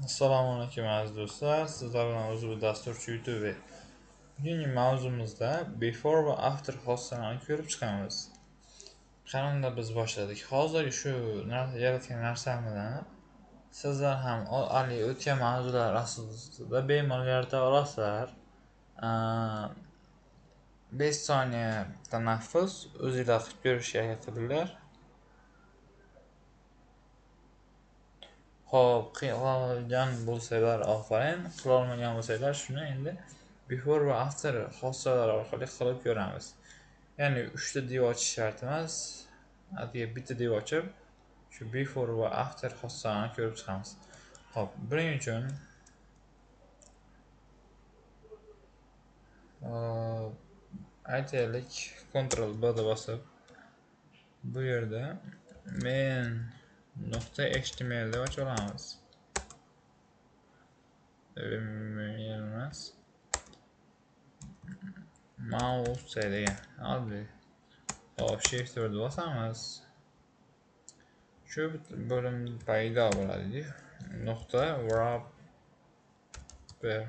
Assalomu alaykum aziz do'stlar, sizlar bilan o'zi dasturchi YouTube. Bugungi mavzumizda before va after xossalarini ko'rib chiqamiz. Qanunda biz boshladik. Hozirgi shu yaratgan narsamni sizlar ham o'tgan mavzular asosida bemalol yarata olasizlar. 5 soniya tanaffus o'zingizlar qilib ko'rishga harakat qilinglar. Xo'p, qilgan bo'lsanglar ofarin, qilolmagan bo'lsanglar shuni endi before va after xossalari orqali qilib ko'ramiz. Ya'ni 3 ta div ochish shart emas, atigi bitta div ochib, shu before va after xossalarini ko'rib chiqamiz. Xo'p, buning uchun aytaylik Ctrl B da bosib, bu yerda main.html deb ochib olamiz. Emas. Mouse degan. Oddiy. Hop, shift word bosamiz. Shu bo'lim paydo bo'ladi. Nuqta wrapper.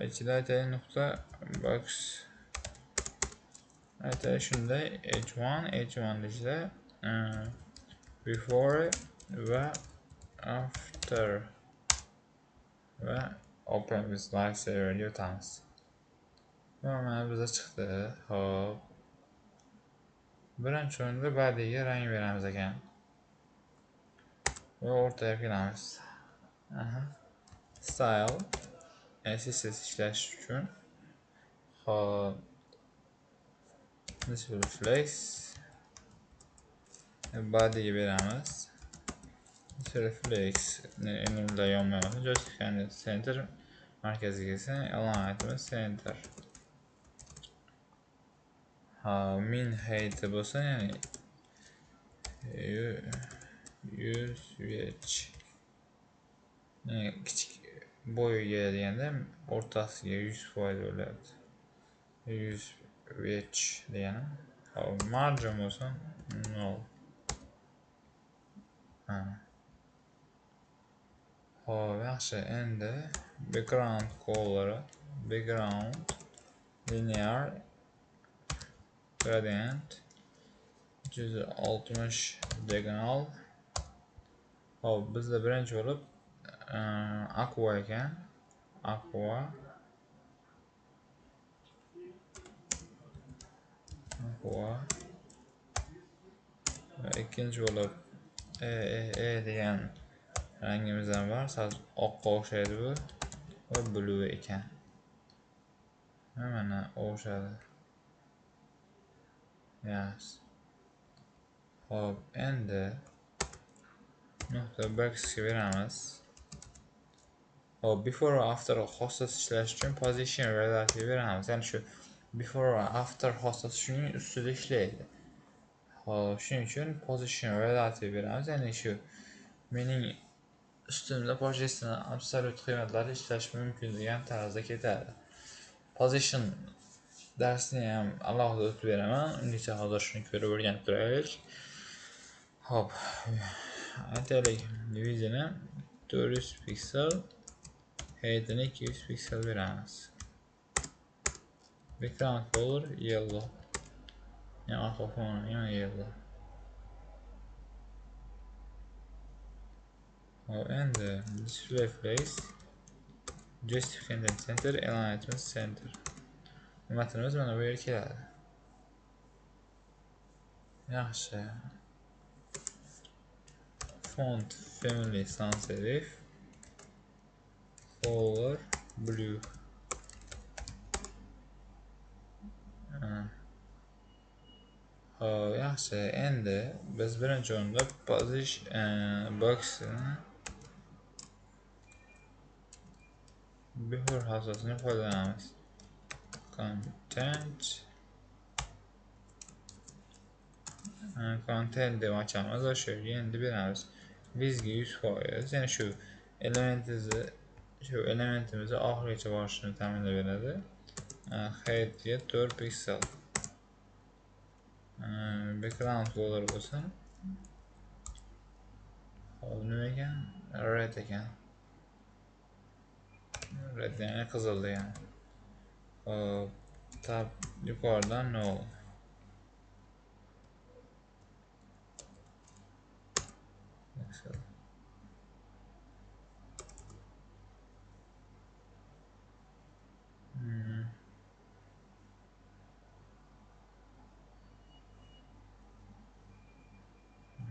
Ichida aytaylik nuqta box. Aytaylik shunday h1 ichida before va after va open with lifesaver deb o'tamiz. Mana bizda chiqdi. Hop. Birinchi o'rinda bodyga rang beramiz ekan. Va o'rtaga kelamiz. Style CSS ishlash uchun hop this will flex bodyga beramiz. Flex enimda yonmayapti. Joystick handle center markaziga kelsin. Alignment center. Min height bo'lsa, ya'ni 100 vch. Yani kichik bo'yiga deganda o'rtasiga 100% bo'lyapti. 100 vch degani. Margin bo'lsa 0. Hop, yaxshi. Endi background color, background linear gradient 160 diagonal. Hop, bizda birinchi bo'lib aqua ekan. Aqua ikkinchi bo'lib degan rangimiz ham bor. Sal oqqa o'xshaydi bu. Va blue ekan. Mana o'xshadi. Yes. Hop, endi nuqta boxga beramiz. Hop, before va after xossasi ishlash uchun position relative beramiz. Ya'ni shu before va after xossasi shuning ustida ishlaydi. Hop, shuning uchun position relative beramiz. Ya'ni shu mening ustimda position absolut qiymatlari ishlash mumkin degan tarzda ketadi. Position darsni ham alohida o'tib beraman. Ungacha hozir shuni ko'rib o'rganib turaylik. Hop, aytaylik division'i 400 piksel, height'ini 200 piksel beramiz. Background color yellow. Yani arka fonu yellow. Hop, endi display place, joystick handle center, alignment center. Matnimiz mana bu yerga keladi. Yaxshi. Font family sans serif. Color blue. Hop, yaxshi. Endi biz birinchi o'rinda position box'ini before xossasini foydalanamiz. Content deb ochamiz va shu yerga endi beramiz. Bizga 100%, ya'ni shu elementimizni oxirigacha borishini ta'minlab beradi. Height'ga 4 piksel. Background color bo'lsin. Hop, nima ekan? red ekan. Red yani qizil degani. Hop, tab yuqoridan no.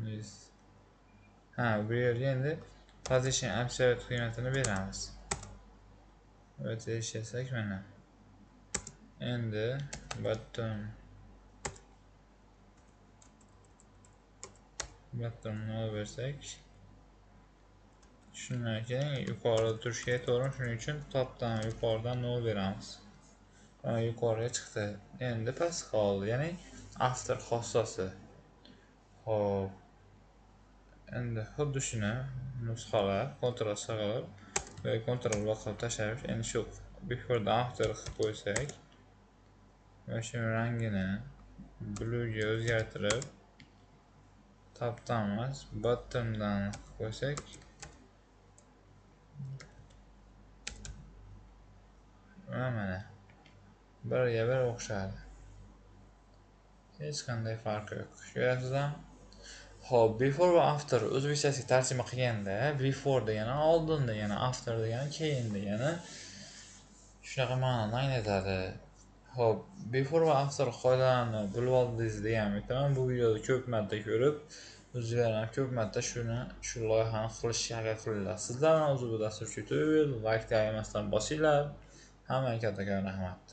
Yes. Ha, bu yerga endi position absolute qiymatini beramiz. Evet, erişirsek mana. Endi bottomni bersak, shundan keyin yuqorida turishga to'g'ri, shuning uchun topdan yuqoridan 0 beramiz. Yuqoriga chiqdi. Endi past qoldi, ya'ni after xossasi. Hop. Endi xuddi shuni nusxalab, Ctrl S qilib va Ctrl V qilib tashlash. Endi shu before'dan after qilib qo'ysak va shu rangini blue ga o'zgartirib, topdan emas, bottomdan qo'ysak, mana biriga bir o'xshadi. Hech qanday farqi yo'q. Ko'rasizmi? Hop, before va after o'zbekchasiga tarjima qilganda before degani oldin degani, after degani keyin degani shunaqa ma'noni anglatadi. Hop, before va after qoidalarini bilib oldingiz degan umiddaman. Bu videoni ko'p marta ko'rib, o'zinglar ham ko'p marta shu loyihani qilishga harakat qilinglar. Sizlarni o'zi bu dastur uchun like emasdan bosinglar. Hammaga kattakon rahmat.